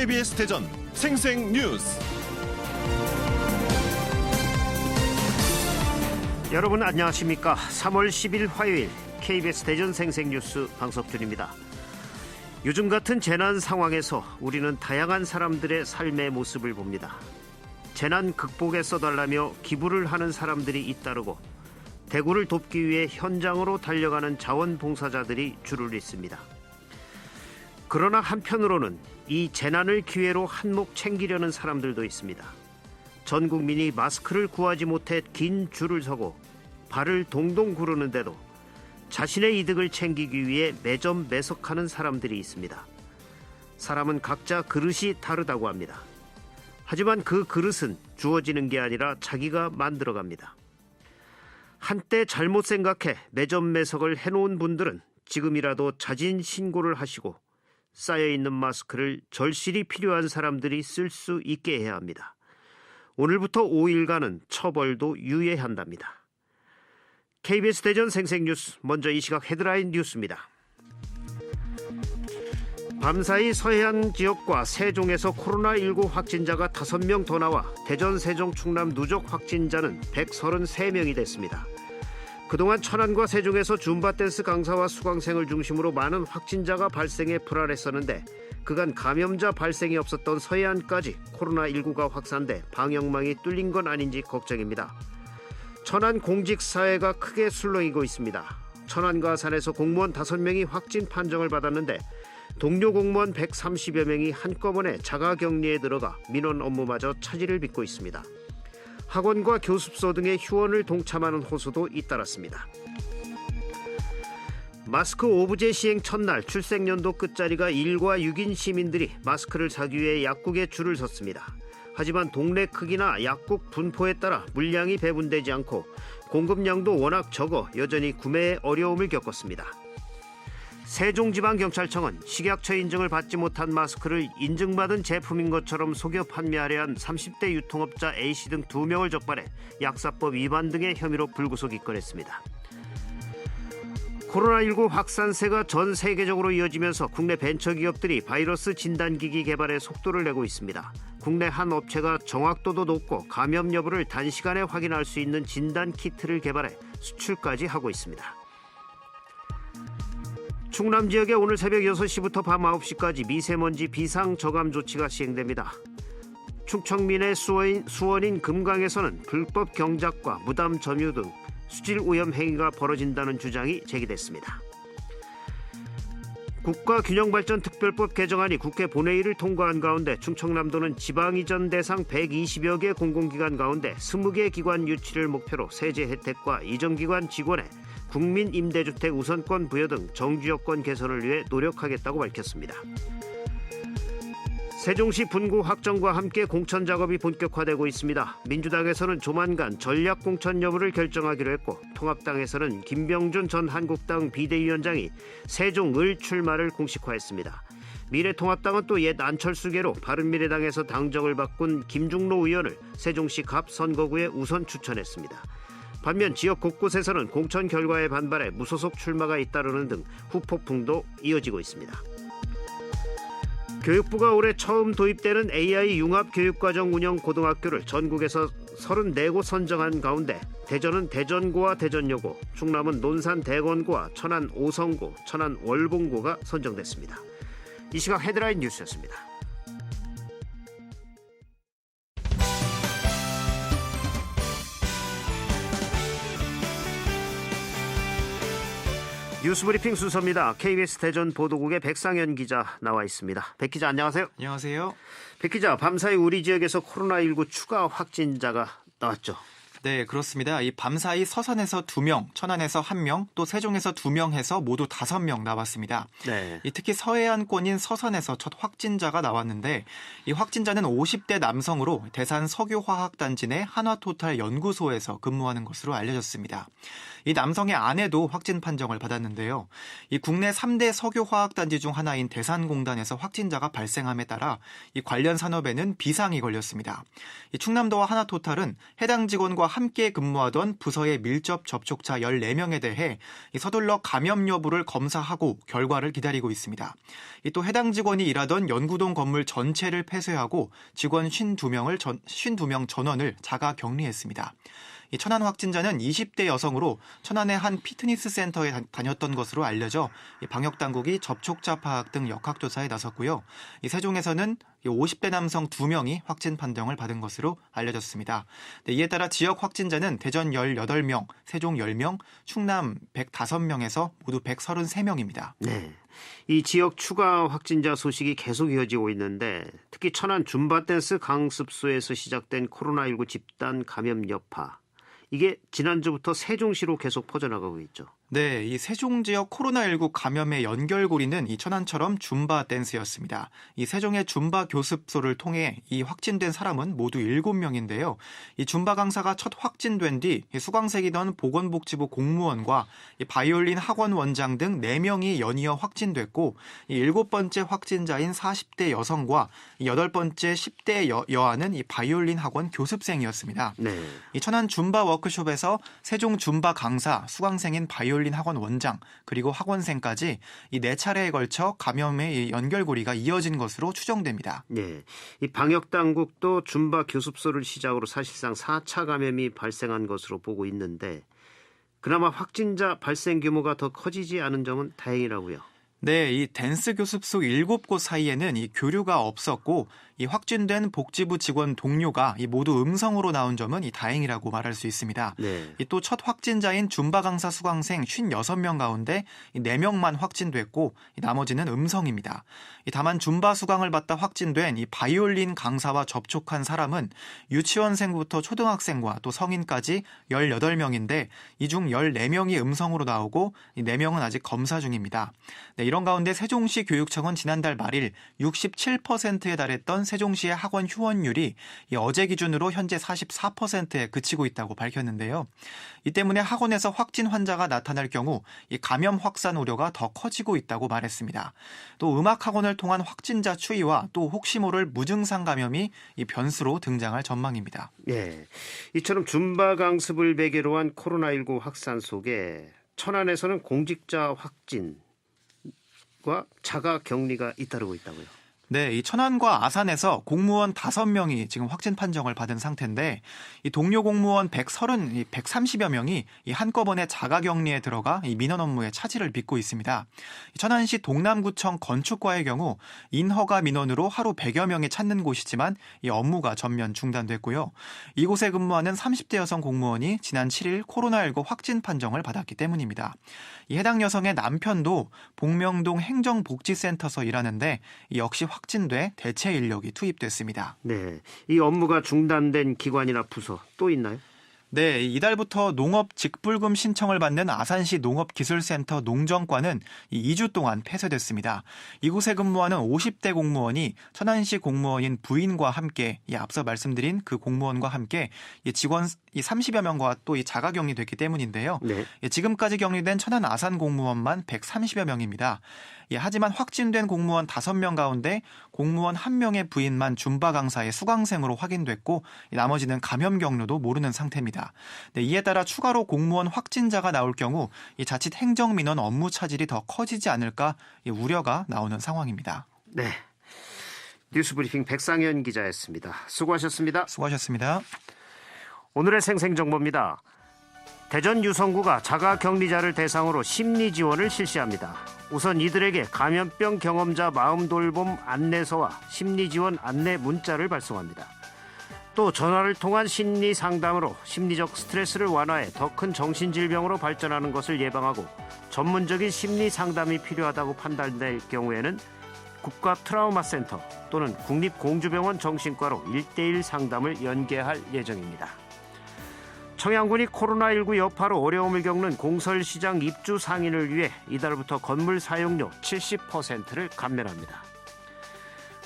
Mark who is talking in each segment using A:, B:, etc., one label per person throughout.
A: KBS 대전 생생뉴스.
B: 여러분 안녕하십니까? 3월 10일 화요일 KBS 대전 생생뉴스 방석준입니다. 요즘 같은 재난 상황에서 우리는 다양한 사람들의 삶의 모습을 봅니다. 재난 극복에 써달라며 기부를 하는 사람들이 잇따르고 대구를 돕기 위해 현장으로 달려가는 자원봉사자들이 줄을 잇습니다. 그러나 한편으로는 이 재난을 기회로 한몫 챙기려는 사람들도 있습니다. 전 국민이 마스크를 구하지 못해 긴 줄을 서고 발을 동동 구르는데도 자신의 이득을 챙기기 위해 매점 매석하는 사람들이 있습니다. 사람은 각자 그릇이 다르다고 합니다. 하지만 그 그릇은 주어지는 게 아니라 자기가 만들어갑니다. 한때 잘못 생각해 매점 매석을 해놓은 분들은 지금이라도 자진 신고를 하시고 쌓여있는 마스크를 절실히 필요한 사람들이 쓸 수 있게 해야 합니다. 오늘부터 5일간은 처벌도 유예한답니다. KBS 대전 생생뉴스, 먼저 이 시각 헤드라인 뉴스입니다. 밤사이 서해안 지역과 세종에서 코로나19 확진자가 5명 더 나와 대전, 세종, 충남 누적 확진자는 133명이 됐습니다. 그동안 천안과 세종에서 줌바 댄스 강사와 수강생을 중심으로 많은 확진자가 발생해 불안했었는데 그간 감염자 발생이 없었던 서해안까지 코로나19가 확산돼 방역망이 뚫린 건 아닌지 걱정입니다. 천안 공직사회가 크게 술렁이고 있습니다. 천안과 산에서 공무원 5명이 확진 판정을 받았는데 동료 공무원 130여 명이 한꺼번에 자가격리에 들어가 민원 업무마저 차질을 빚고 있습니다. 학원과 교습소 등의 휴원을 동참하는 호소도 잇따랐습니다. 마스크 오브제 시행 첫날 출생연도 끝자리가 1과 6인 시민들이 마스크를 사기 위해 약국에 줄을 섰습니다. 하지만 동네 크기나 약국 분포에 따라 물량이 배분되지 않고 공급량도 워낙 적어 여전히 구매에 어려움을 겪었습니다. 세종지방경찰청은 식약처 인증을 받지 못한 마스크를 인증받은 제품인 것처럼 속여 판매하려 한 30대 유통업자 A씨 등 2명을 적발해 약사법 위반 등의 혐의로 불구속 입건했습니다. 코로나19 확산세가 전 세계적으로 이어지면서 국내 벤처기업들이 바이러스 진단기기 개발에 속도를 내고 있습니다. 국내 한 업체가 정확도도 높고 감염 여부를 단시간에 확인할 수 있는 진단키트를 개발해 수출까지 하고 있습니다. 충남 지역에 오늘 새벽 6시부터 밤 9시까지 미세먼지 비상 저감 조치가 시행됩니다. 충청민의 수원인 금강에서는 불법 경작과 무담 점유 등 수질 오염 행위가 벌어진다는 주장이 제기됐습니다. 국가균형발전특별법 개정안이 국회 본회의를 통과한 가운데 충청남도는 지방이전 대상 120여 개 공공기관 가운데 20개 기관 유치를 목표로 세제 혜택과 이전기관 직원의 국민 임대주택 우선권 부여 등 정주여건 개선을 위해 노력하겠다고 밝혔습니다. 세종시 분구 확정과 함께 공천 작업이 본격화되고 있습니다. 민주당에서는 조만간 전략 공천 여부를 결정하기로 했고 통합당에서는 김병준 전 한국당 비대위원장이 세종을 출마를 공식화했습니다. 미래통합당은 또 옛 안철수계로 바른미래당에서 당적을 바꾼 김중로 의원을 세종시 갑 선거구에 우선 추천했습니다. 반면 지역 곳곳에서는 공천 결과에 반발해 무소속 출마가 잇따르는 등 후폭풍도 이어지고 있습니다. 교육부가 올해 처음 도입되는 AI 융합교육과정 운영 고등학교를 전국에서 34곳 선정한 가운데 대전은 대전고와 대전여고, 충남은 논산 대건고와 천안 오성고, 천안 월봉고가 선정됐습니다. 이 시각 헤드라인 뉴스였습니다. 뉴스브리핑 순서입니다. KBS 대전 보도국의 백상현 기자 나와 있습니다. 백 기자 안녕하세요.
C: 안녕하세요.
B: 백 기자, 밤사이 우리 지역에서 코로나19 추가 확진자가 나왔죠.
C: 네, 그렇습니다. 이 밤사이 서산에서 2명, 천안에서 1명, 또 세종에서 2명 해서 모두 5명 나왔습니다.
B: 네.
C: 특히 서해안권인 서산에서 첫 확진자가 나왔는데 이 확진자는 50대 남성으로 대산 석유화학단지 내 한화토탈 연구소에서 근무하는 것으로 알려졌습니다. 이 남성의 아내도 확진 판정을 받았는데요. 이 국내 3대 석유화학단지 중 하나인 대산공단에서 확진자가 발생함에 따라 이 관련 산업에는 비상이 걸렸습니다. 이 충남도와 한화토탈은 해당 직원과 함께 근무하던 부서의 밀접 접촉자 14명에 대해 서둘러 감염 여부를 검사하고 결과를 기다리고 있습니다. 또 해당 직원이 일하던 연구동 건물 전체를 폐쇄하고 직원 52명 전원을 자가 격리했습니다. 이 천안 확진자는 20대 여성으로 천안의 한 피트니스 센터에 다녔던 것으로 알려져 방역당국이 접촉자 파악 등 역학조사에 나섰고요. 세종에서는 50대 남성 2명이 확진 판정을 받은 것으로 알려졌습니다. 이에 따라 지역 확진자는 대전 18명, 세종 10명, 충남 105명에서 모두 133명입니다.
B: 네. 이 지역 추가 확진자 소식이 계속 이어지고 있는데 특히 천안 줌바댄스 강습소에서 시작된 코로나19 집단 감염 여파. 이게 지난주부터 세종시로 계속 퍼져나가고 있죠.
C: 네, 이 세종 지역 코로나19 감염의 연결고리는 이 천안처럼 줌바 댄스였습니다. 이 세종의 줌바 교습소를 통해 이 확진된 사람은 모두 7명인데요. 이 줌바 강사가 첫 확진된 뒤 수강생이던 보건복지부 공무원과 이 바이올린 학원 원장 등 4명이 연이어 확진됐고 이 7번째 확진자인 40대 여성과 이 8번째 10대 여아는 이 바이올린 학원 교습생이었습니다.
B: 네.
C: 이 천안 줌바 워크숍에서 세종 줌바 강사, 수강생인 바이올린 학원 원장 그리고 학원생까지 이 4차례에 걸쳐 감염의 연결고리가 이어진 것으로 추정됩니다.
B: 네, 이 방역 당국도 줌바 교습소를 시작으로 사실상 4차 감염이 발생한 것으로 보고 있는데 그나마 확진자 발생 규모가 더 커지지 않은 점은 다행이라고요.
C: 네, 이 댄스 교습소 7곳 사이에는 이 교류가 없었고 이 확진된 복지부 직원 동료가 이 모두 음성으로 나온 점은 이 다행이라고 말할 수 있습니다.
B: 네.
C: 또 첫 확진자인 줌바 강사 수강생 56명 가운데 4명만 확진됐고 나머지는 음성입니다. 다만 줌바 수강을 받다 확진된 이 바이올린 강사와 접촉한 사람은 유치원생부터 초등학생과 또 성인까지 18명인데 이 중 14명이 음성으로 나오고 4명은 아직 검사 중입니다. 네, 이런 가운데 세종시 교육청은 지난달 말일 67%에 달했던 세종시의 학원 휴원율이 어제 기준으로 현재 44%에 그치고 있다고 밝혔는데요. 이 때문에 학원에서 확진 환자가 나타날 경우 이 감염 확산 우려가 더 커지고 있다고 말했습니다. 또 음악 학원을 통한 확진자 추이와 또 혹시 모를 무증상 감염이 이 변수로 등장할 전망입니다.
B: 예, 이처럼 줌바 강습을 배경으로 한 코로나19 확산 속에 천안에서는 공직자 확진과 자가 격리가 잇따르고 있다고요.
C: 네, 이 천안과 아산에서 공무원 5명이 지금 확진 판정을 받은 상태인데 이 동료 공무원 130여 명이 이 한꺼번에 자가격리에 들어가 이 민원 업무에 차질을 빚고 있습니다. 천안시 동남구청 건축과의 경우 인허가 민원으로 하루 100여 명이 찾는 곳이지만 이 업무가 전면 중단됐고요. 이곳에 근무하는 30대 여성 공무원이 지난 7일 코로나19 확진 판정을 받았기 때문입니다. 이 해당 여성의 남편도 복명동 행정복지센터에서 일하는데 역시 확진돼 대체 인력이 투입됐습니다.
B: 네, 이 업무가 중단된 기관이나 부서 또 있나요?
C: 네, 이달부터 농업 직불금 신청을 받는 아산시 농업기술센터 농정과는 2주 동안 폐쇄됐습니다. 이곳에 근무하는 50대 공무원이 천안시 공무원인 부인과 함께 앞서 말씀드린 그 공무원과 함께 직원 30여 명과 또 자가격리됐기 때문인데요.
B: 네.
C: 지금까지 격리된 천안 아산 공무원만 130여 명입니다. 하지만 확진된 공무원 5명 가운데 공무원 1명의 부인만 줌바 강사의 수강생으로 확인됐고 나머지는 감염 경로도 모르는 상태입니다. 네, 이에 따라 추가로 공무원 확진자가 나올 경우 자칫 행정민원 업무 차질이 더 커지지 않을까 우려가 나오는 상황입니다.
B: 네, 뉴스브리핑 백상현 기자였습니다. 수고하셨습니다.
C: 수고하셨습니다.
B: 오늘의 생생정보입니다. 대전 유성구가 자가격리자를 대상으로 심리지원을 실시합니다. 우선 이들에게 감염병 경험자 마음돌봄 안내서와 심리지원 안내 문자를 발송합니다. 또 전화를 통한 심리상담으로 심리적 스트레스를 완화해 더 큰 정신질병으로 발전하는 것을 예방하고 전문적인 심리상담이 필요하다고 판단될 경우에는 국가 트라우마센터 또는 국립공주병원 정신과로 1:1 상담을 연계할 예정입니다. 청양군이 코로나19 여파로 어려움을 겪는 공설시장 입주 상인을 위해 이달부터 건물 사용료 70%를 감면합니다.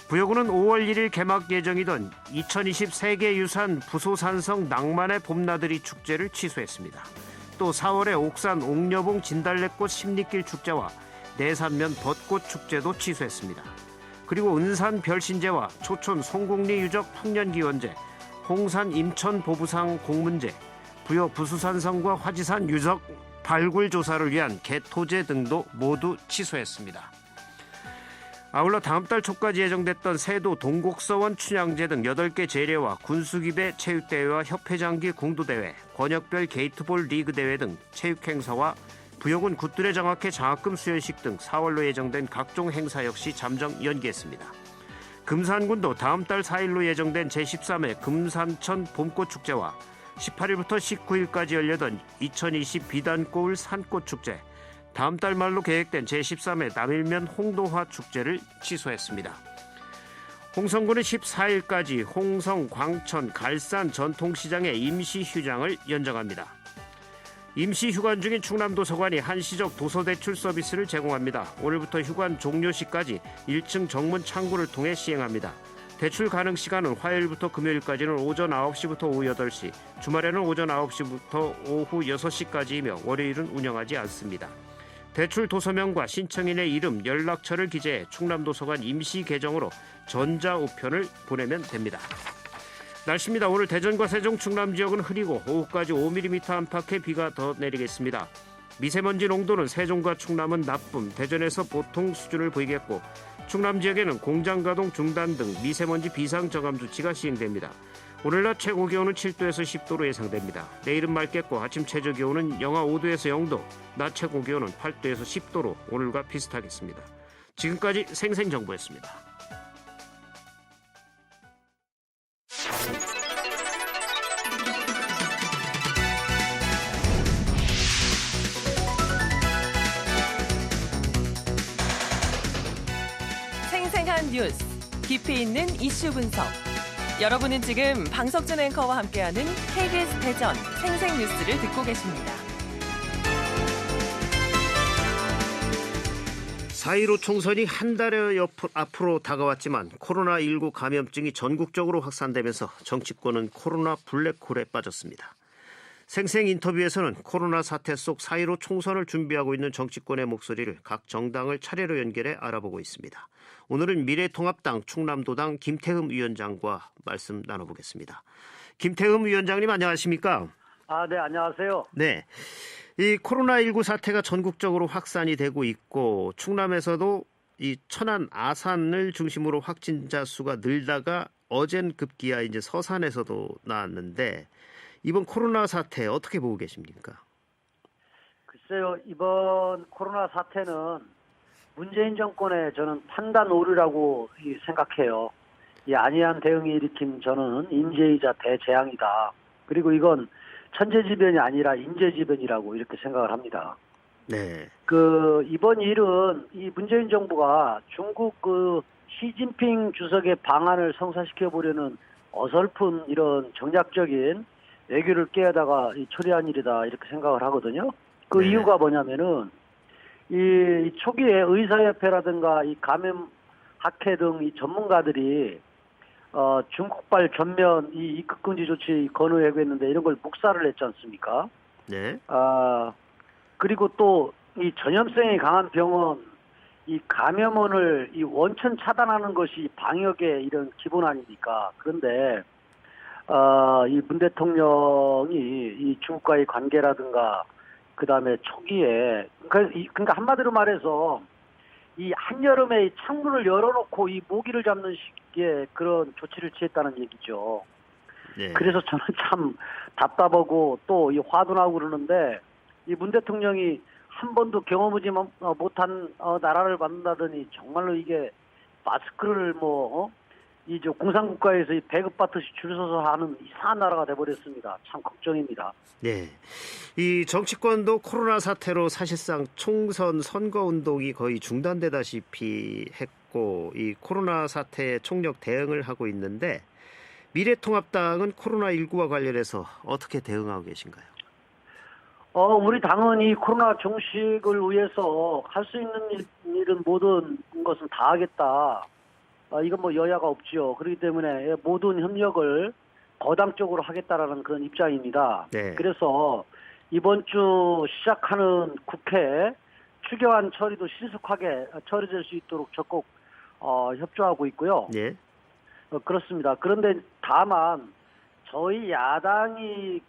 B: 부여구는 5월 1일 개막 예정이던 2020 세계유산 부소산성 낭만의 봄나들이 축제를 취소했습니다. 또 4월에 옥산 옥녀봉 진달래꽃 십리길 축제와 내산면 벚꽃 축제도 취소했습니다. 그리고 은산 별신제와 초촌 송국리 유적 풍년기원제, 홍산 임천 보부상 공문제, 부여 부수산성과 화지산 유적 발굴 조사를 위한 개토제 등도 모두 취소했습니다. 아울러 다음 달 초까지 예정됐던 세도 동곡서원 춘향제 등 8개 재래와 군수기배 체육대회와 협회장기 궁두대회, 권역별 게이트볼 리그대회 등 체육행사와 부여군 굿들의 장학회 장학금 수여식 등 4월로 예정된 각종 행사 역시 잠정 연기했습니다. 금산군도 다음 달 4일로 예정된 제13회 금산천 봄꽃축제와 18일부터 19일까지 열려던 2020 비단고울 산꽃축제, 다음 달 말로 계획된 제13회 남일면 홍도화 축제를 취소했습니다. 홍성군은 14일까지 홍성, 광천, 갈산 전통시장의 임시휴장을 연장합니다. 임시휴관 중인 충남도서관이 한시적 도서대출 서비스를 제공합니다. 오늘부터 휴관 종료 시까지 1층 정문 창구를 통해 시행합니다. 대출 가능 시간은 화요일부터 금요일까지는 오전 9시부터 오후 8시, 주말에는 오전 9시부터 오후 6시까지이며 월요일은 운영하지 않습니다. 대출 도서명과 신청인의 이름, 연락처를 기재해 충남도서관 임시 계정으로 전자우편을 보내면 됩니다. 날씨입니다. 오늘 대전과 세종, 충남 지역은 흐리고 오후까지 5mm 안팎의 비가 더 내리겠습니다. 미세먼지 농도는 세종과 충남은 나쁨, 대전에서 보통 수준을 보이겠고 충남 지역에는 공장 가동 중단 등 미세먼지 비상 저감 조치가 시행됩니다. 오늘 낮 최고 기온은 7도에서 10도로 예상됩니다. 내일은 맑겠고 아침 최저 기온은 영하 5도에서 0도, 낮 최고 기온은 8도에서 10도로 오늘과 비슷하겠습니다. 지금까지 생생정보였습니다.
D: 생생한 뉴스, 깊이 있는 이슈 분석. 여러분은 지금 방석준 앵커와 함께하는 KBS 대전 생생뉴스를 듣고 계십니다.
B: 4.15 총선이 한 달여 앞으로 다가왔지만 코로나19 감염증이 전국적으로 확산되면서 정치권은 코로나 블랙홀에 빠졌습니다. 생생 인터뷰에서는 코로나 사태 속 4.15 총선을 준비하고 있는 정치권의 목소리를 각 정당을 차례로 연결해 알아보고 있습니다. 오늘은 미래통합당 충남도당 김태흠 위원장과 말씀 나눠보겠습니다. 김태흠 위원장님 안녕하십니까?
E: 네, 안녕하세요.
B: 네, 이 코로나19 사태가 전국적으로 확산이 되고 있고 충남에서도 이 천안, 아산을 중심으로 확진자 수가 늘다가 어젠 급기야 이제 서산에서도 나왔는데 이번 코로나 사태 어떻게 보고 계십니까?
E: 글쎄요, 이번 코로나 사태는 문재인 정권의 저는 판단 오류라고 생각해요. 이 안이한 대응이 일으킨 저는 인재이자 대재앙이다. 그리고 이건 천재지변이 아니라 인재지변이라고 이렇게 생각을 합니다.
B: 네.
E: 이번 일은 이 문재인 정부가 중국 시진핑 주석의 방안을 성사시켜 보려는 어설픈 이런 정략적인 외교를 깨다가 처리한 일이다 이렇게 생각을 하거든요.
B: 네.
E: 이유가 뭐냐면은 이 초기에 의사협회라든가 이 감염학회 등 이 전문가들이 중국발 전면 이 입국금지 조치 건의하고 했는데 이런 걸 묵살을 했지 않습니까?
B: 네.
E: 그리고 또 이 전염성이 강한 병원 이 감염원을 이 원천 차단하는 것이 방역의 이런 기본 아닙니까? 그런데 이 문 대통령이 이 중국과의 관계라든가 그다음에 초기에 그러니까 한마디로 말해서 이 한여름에 이 창문을 열어놓고 이 모기를 잡는 식의 그런 조치를 취했다는 얘기죠.
B: 네.
E: 그래서 저는 참 답답하고 또 이 화도 나고 그러는데 이 문 대통령이 한 번도 경험하지 못한 나라를 만든다더니 정말로 이게 마스크를 이제 공산국가에서 이 배급받듯이 줄 서서 하는 이상한 나라가 돼버렸습니다. 참 걱정입니다.
B: 네. 이 정치권도 코로나 사태로 사실상 총선 선거운동이 거의 중단되다시피 했고 이 코로나 사태에 총력 대응을 하고 있는데 미래통합당은 코로나19와 관련해서 어떻게 대응하고 계신가요?
E: 우리 당은 이 코로나 종식을 위해서 할 수 있는 일은 모든 것은 다 하겠다. 이건 여야가 없죠. 그렇기 때문에 모든 협력을 거당적으로 하겠다라는 그런 입장입니다.
B: 네.
E: 그래서 이번 주 시작하는 국회 추경안 처리도 신속하게 처리될 수 있도록 적극 협조하고 있고요.
B: 네.
E: 그렇습니다. 그런데 다만 저희 야당이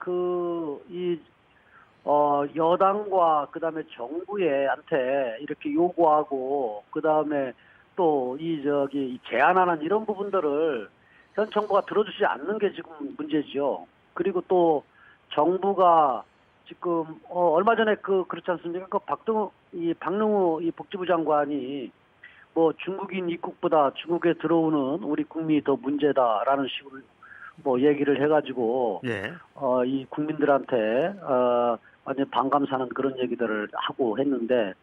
E: 여당과 그다음에 정부한테 이렇게 요구하고 그다음에 또 이 제안하는 이런 부분들을 현 정부가 들어주지 않는 게 지금 문제죠. 그리고 또 정부가 지금 얼마 전에 그렇지 않습니까? 박능우 이 복지부 장관이 뭐 중국인 입국보다 중국에 들어오는 우리 국민이 더 문제다라는 식으로 뭐 얘기를 해가지고
B: 네.
E: 이 국민들한테 완전 반감사는 그런 얘기들을 하고 했는데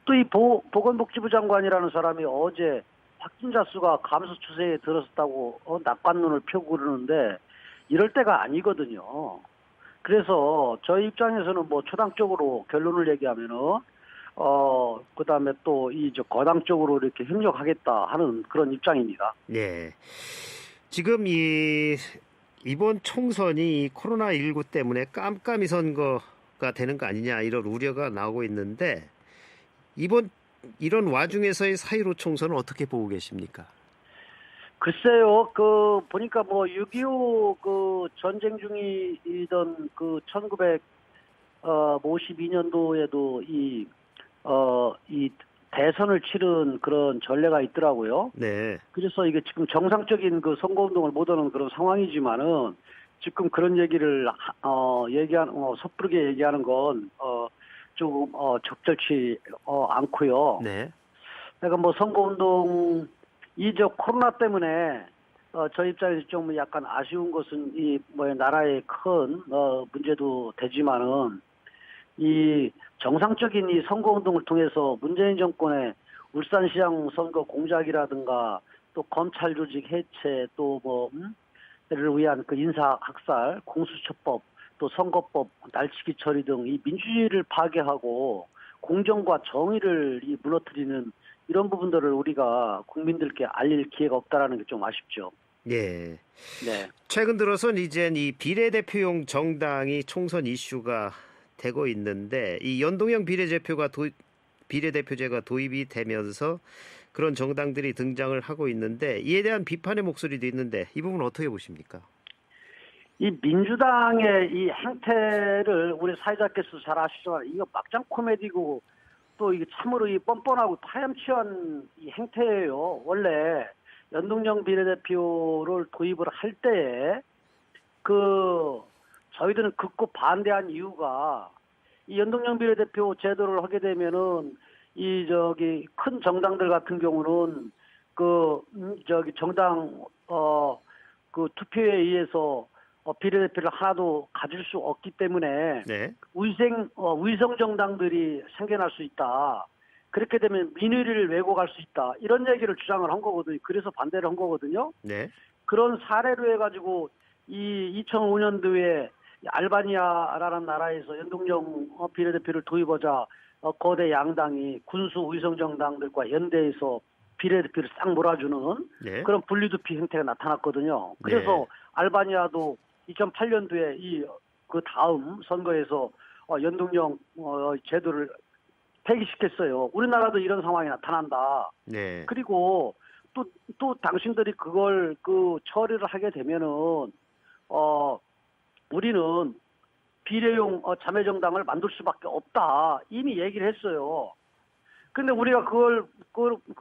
E: 또 이 보건복지부 장관이라는 사람이 어제 확진자 수가 감소 추세에 들었다고 낙관론을 펴고 그러는데 이럴 때가 아니거든요. 그래서 저희 입장에서는 뭐 초당적으로 결론을 얘기하면은 그다음에 또 거당적으로 이렇게 협력하겠다 하는 그런 입장입니다.
B: 네. 지금 이번 총선이 코로나19 때문에 깜깜이 선거가 되는 거 아니냐 이런 우려가 나오고 있는데 이런 와중에서의 4.15 총선은 어떻게 보고 계십니까?
E: 글쎄요, 보니까 뭐 6.25 전쟁 중이던 1952년도에도 이 대선을 치른 그런 전례가 있더라고요.
B: 네.
E: 그래서 이게 지금 정상적인 선거운동을 못하는 그런 상황이지만은 지금 그런 얘기를 섣부르게 얘기하는 건 조금 적절치 않고요.
B: 네.
E: 그러니까 뭐 선거운동 코로나 때문에 저희 입장에서 좀 약간 아쉬운 것은 나라의 큰 문제도 되지만은 이 정상적인 이 선거운동을 통해서 문재인 정권의 울산시장 선거 공작이라든가 또 검찰 조직 해체 또 를 위한 인사학살, 공수처법, 또 선거법, 날치기 처리 등 이 민주주의를 파괴하고 공정과 정의를 무너뜨리는 이런 부분들을 우리가 국민들께 알릴 기회가 없다라는 게 좀 아쉽죠.
B: 네.
E: 네.
B: 최근 들어선 이젠 이 비례대표용 정당이 총선 이슈가 되고 있는데 이 연동형 비례대표제가 도입이 되면서 그런 정당들이 등장을 하고 있는데 이에 대한 비판의 목소리도 있는데 이 부분 어떻게 보십니까?
E: 이 민주당의 이 행태를 우리 사회자께서 잘 아시지만 이거 막장 코미디고 또 이게 참으로 뻔뻔하고 파렴치한 이 행태예요. 원래 연동형 비례대표를 도입을 할 때에 저희들은 극구 반대한 이유가 이 연동형 비례대표 제도를 하게 되면은 큰 정당들 같은 경우는 정당 투표에 의해서 비례대표를 하나도 가질 수 없기 때문에
B: 네.
E: 위성 정당들이 생겨날 수 있다. 그렇게 되면 민의를 왜곡할 수 있다. 이런 얘기를 주장을 한 거거든요. 그래서 반대를 한 거거든요.
B: 네.
E: 그런 사례로 해가지고 이 2005년도에 알바니아라는 나라에서 연동형 비례대표를 도입하자 거대 양당이 군수 위성 정당들과 연대해서 비례대표를 싹 몰아주는
B: 네.
E: 그런 분리두피 형태가 나타났거든요. 그래서
B: 네.
E: 알바니아도 2008년도에 그 다음 선거에서 연동형 제도를 폐기시켰어요. 우리나라도 이런 상황이 나타난다.
B: 네.
E: 그리고 또 당신들이 그걸 처리를 하게 되면은 우리는 비례용 자매정당을 만들 수밖에 없다. 이미 얘기를 했어요. 근데 우리가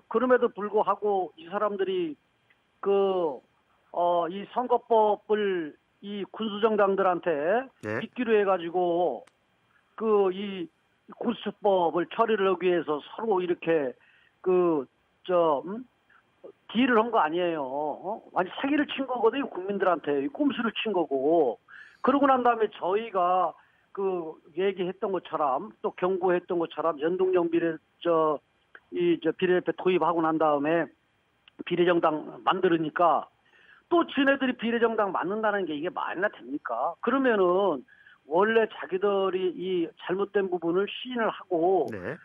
E: 그럼에도 불구하고 이 사람들이 이 선거법을 이 군수정당들한테
B: 네.
E: 빗기로 해가지고 이 군수법을 처리를 하기 위해서 서로 이렇게 딜을 한 거 아니에요. 완전 사기를 친 거거든요. 국민들한테 꼼수를 친 거고. 그러고 난 다음에 저희가 얘기했던 것처럼 또 경고했던 것처럼 연동형 비례대표 도입하고 난 다음에 비례정당 만들으니까 또 지네들이 비례정당 만든다는 게 이게 말이나 됩니까? 그러면은 원래 자기들이 이 잘못된 부분을 시인을 하고
B: 네.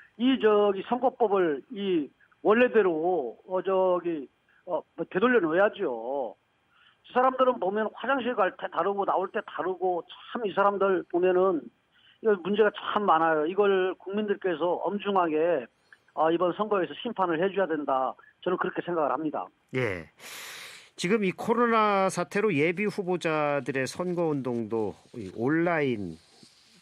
E: 선거법을 원래대로 되돌려 놓아야죠. 이 사람들은 보면 화장실 갈 때 다르고 나올 때 다르고 참 이 사람들 보면은 이거 문제가 참 많아요. 이걸 국민들께서 엄중하게 이번 선거에서 심판을 해줘야 된다. 저는 그렇게 생각을 합니다.
B: 예. 지금 이 코로나 사태로 예비 후보자들의 선거 운동도 이 온라인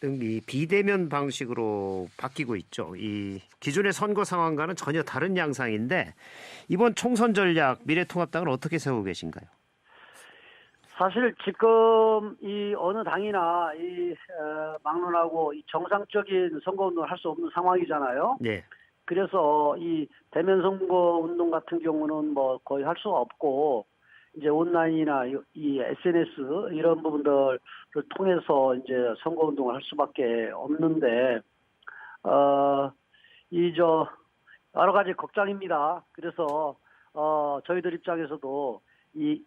B: 등 이 비대면 방식으로 바뀌고 있죠. 이 기존의 선거 상황과는 전혀 다른 양상인데 이번 총선 전략 미래통합당은 어떻게 세우고 계신가요?
E: 사실 지금 이 어느 당이나 막론하고 이 정상적인 선거운동을 할 수 없는 상황이잖아요.
B: 네.
E: 그래서 이 대면 선거 운동 같은 경우는 뭐 거의 할 수가 없고 이제 온라인이나 이 SNS 이런 부분들을 통해서 이제 선거 운동을 할 수밖에 없는데 여러 가지 걱정입니다. 그래서 저희들 입장에서도 이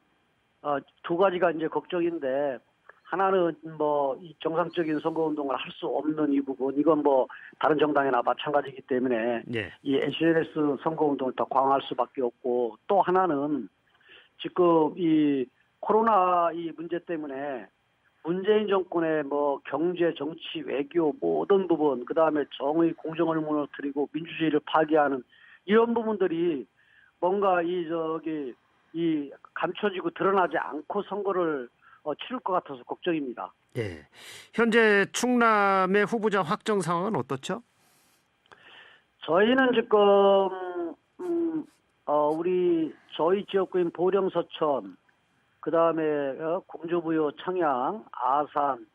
E: 두 가지가 이제 걱정인데 하나는 뭐 이 정상적인 선거 운동을 할 수 없는 이 부분 이건 뭐 다른 정당이나 마찬가지이기 때문에
B: 네.
E: 이 SNS 선거 운동을 더 강화할 수밖에 없고 또 하나는 지금 이 코로나 이 문제 때문에 문재인 정권의 뭐 경제, 정치, 외교 모든 부분 그다음에 정의, 공정을 무너뜨리고 민주주의를 파괴하는 이런 부분들이 뭔가 이 감춰지고 드러나지 않고 선거를 치를 것 같아서 걱정입니다.
B: 네. 현재 충남의 후보자 확정 상황은 어떻죠?
E: 저희는 지금 저희 지역구인 보령, 서천, 그 다음에 공주부여, 청양, 아산,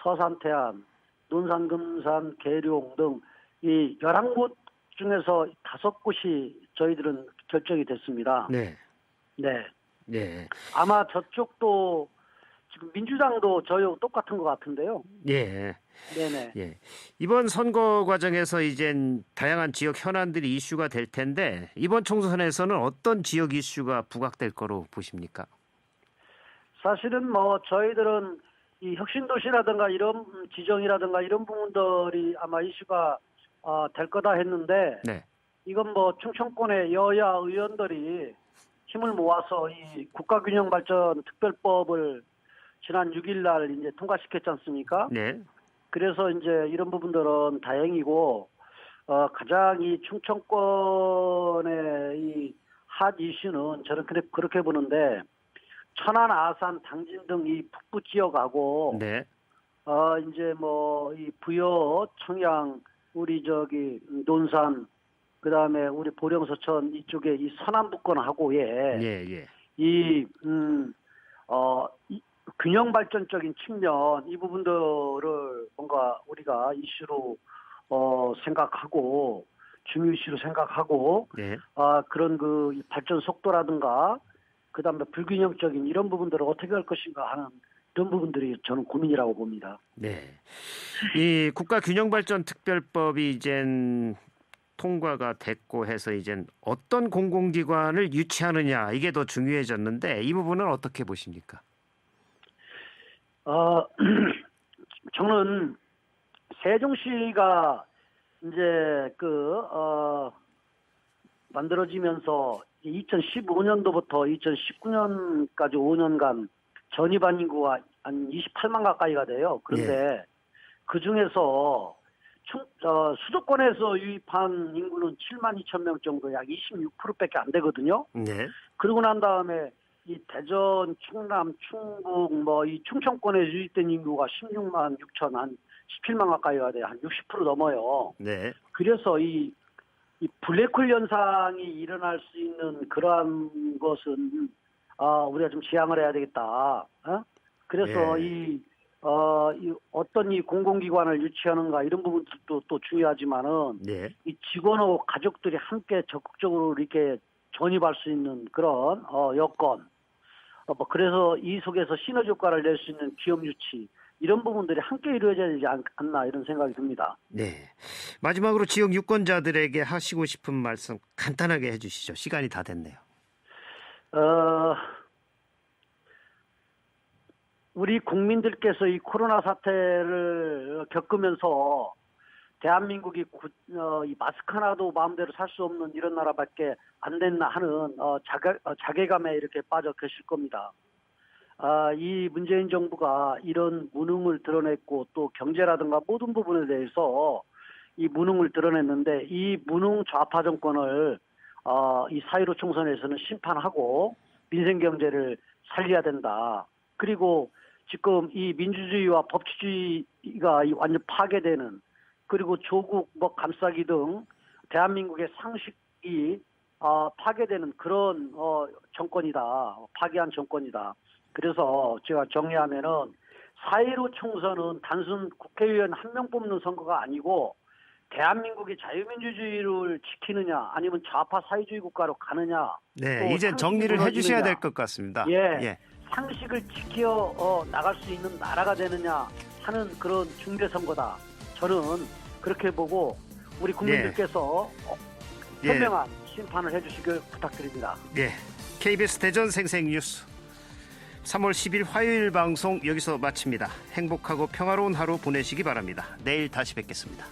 E: 서산, 태안, 논산, 금산, 계룡 등 이 11곳 중에서 5곳이 저희들은 결정이 됐습니다.
B: 네.
E: 네.
B: 네.
E: 아마 저쪽도 지금 민주당도 저희하고 똑같은 것 같은데요.
B: 예.
E: 네네.
B: 예. 이번 선거 과정에서 이젠 다양한 지역 현안들이 이슈가 될 텐데 이번 총선에서는 어떤 지역 이슈가 부각될 거로 보십니까?
E: 사실은 뭐 저희들은 이 혁신도시라든가 이런 지정이라든가 이런 부분들이 아마 이슈가 될 거다 했는데
B: 네.
E: 이건 뭐 충청권의 여야 의원들이 힘을 모아서 이 국가균형발전 특별법을 지난 6일 날 이제 통과시켰지 않습니까?
B: 네.
E: 그래서 이제 이런 부분들은 다행이고 가장 이 충청권의 이 핫 이슈는 저는 그렇게 보는데 천안, 아산, 당진 등 이 북부 지역하고
B: 네.
E: 이제 뭐 이 부여, 청양, 우리 논산 그다음에 우리 보령, 서천 이쪽에 이 서남북권하고의
B: 예.
E: 이 균형 발전적인 측면 이 부분들을 뭔가 우리가 이슈로 생각하고 중요 이슈로 생각하고
B: 네.
E: 그런 그 발전 속도라든가 그다음에 불균형적인 이런 부분들을 어떻게 할 것인가 하는 이런 부분들이 저는 고민이라고 봅니다.
B: 네. 이 국가균형발전특별법이 이젠 통과가 됐고 해서 이젠 어떤 공공기관을 유치하느냐 이게 더 중요해졌는데 이 부분은 어떻게 보십니까?
E: 저는 세종시가 이제 만들어지면서 2015년도부터 2019년까지 5년간 전입한 인구가 한 28만 가까이가 돼요. 그런데 그 중에서 수도권에서 유입한 인구는 7만 2천 명 정도, 약 26%밖에 안 되거든요.
B: 네.
E: 그러고 난 다음에 이 대전, 충남, 충북, 뭐 이 충청권에 유입된 인구가 16만 6천, 한 17만 가까이가 돼요. 한 60% 넘어요.
B: 네.
E: 그래서 이 블랙홀 현상이 일어날 수 있는 그러한 것은 우리가 좀 지양을 해야 되겠다. 그래서 이 어떤 이 공공기관을 유치하는가 이런 부분도 또 중요하지만은
B: 네.
E: 이 직원하고 가족들이 함께 적극적으로 이렇게 전입할 수 있는 그런 여건. 그래서 이 속에서 시너지 효과를 낼 수 있는 기업 유치 이런 부분들이 함께 이루어져야 되지 않나 이런 생각이 듭니다.
B: 네. 마지막으로 지역 유권자들에게 하시고 싶은 말씀 간단하게 해주시죠. 시간이 다 됐네요.
E: 우리 국민들께서 이 코로나 사태를 겪으면서 대한민국이 이 마스크 하나도 마음대로 살 수 없는 이런 나라밖에 안 됐나 하는 자괴감에 이렇게 빠져 계실 겁니다. 이 문재인 정부가 이런 무능을 드러냈고 또 경제라든가 모든 부분에 대해서 이 무능을 드러냈는데 이 무능 좌파 정권을 이 4.15 총선에서는 심판하고 민생 경제를 살려야 된다. 그리고 지금 이 민주주의와 법치주의가 완전 파괴되는, 그리고 조국 감싸기 등 대한민국의 상식이 파괴되는 그런 정권이다. 파괴한 정권이다. 그래서 제가 정리하면은 4.15 총선은 단순 국회의원 한 명 뽑는 선거가 아니고 대한민국의 자유민주주의를 지키느냐 아니면 좌파 사회주의 국가로 가느냐.
B: 네, 이제 정리를 해주셔야 될 것 같습니다.
E: 예. 상식을 지켜 나갈 수 있는 나라가 되느냐 하는 그런 중대 선거다. 저는 그렇게 보고 우리 국민들께서 현명한 심판을 해주시길 부탁드립니다.
B: 예, KBS 대전 생생뉴스 3월 10일 화요일 방송 여기서 마칩니다. 행복하고 평화로운 하루 보내시기 바랍니다. 내일 다시 뵙겠습니다.